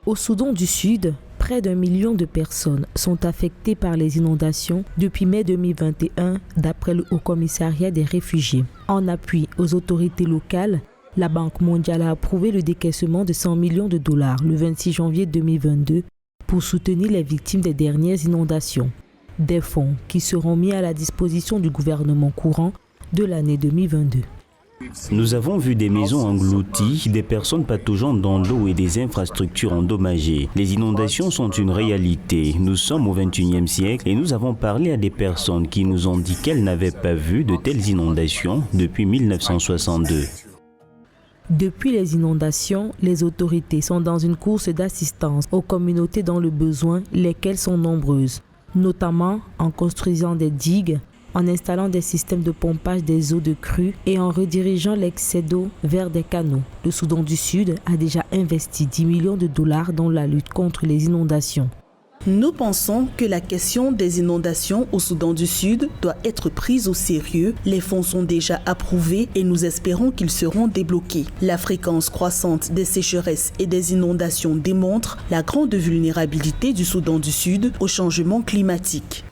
Au Soudan du Sud, près d'1 million de personnes sont affectées par les inondations depuis mai 2021, d'après le Haut-Commissariat des réfugiés. En appui aux autorités locales, la Banque mondiale a approuvé le décaissement de 100 millions de dollars le 26 janvier 2022 pour soutenir les victimes des dernières inondations. Des fonds qui seront mis à la disposition du gouvernement courant de l'année 2022. Nous avons vu des maisons englouties, des personnes pataugeant dans l'eau et des infrastructures endommagées. Les inondations sont une réalité. Nous sommes au XXIe siècle et nous avons parlé à des personnes qui nous ont dit qu'elles n'avaient pas vu de telles inondations depuis 1962. Depuis les inondations, les autorités sont dans une course d'assistance aux communautés dans le besoin, lesquelles sont nombreuses, notamment en construisant des digues, en installant des systèmes de pompage des eaux de crue et en redirigeant l'excès d'eau vers des canaux. Le Soudan du Sud a déjà investi 10 millions de dollars dans la lutte contre les inondations. Nous pensons que la question des inondations au Soudan du Sud doit être prise au sérieux. Les fonds sont déjà approuvés et nous espérons qu'ils seront débloqués. La fréquence croissante des sécheresses et des inondations démontre la grande vulnérabilité du Soudan du Sud au changement climatique.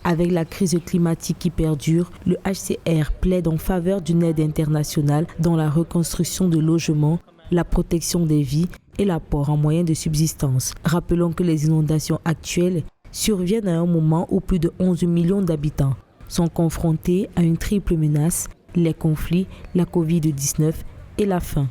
Avec la crise climatique qui perdure, le HCR plaide en faveur d'une aide internationale dans la reconstruction de logements, la protection des vies et l'apport en moyens de subsistance. Rappelons que les inondations actuelles surviennent à un moment où plus de 11 millions d'habitants sont confrontés à une triple menace, les conflits, la Covid-19 et la faim.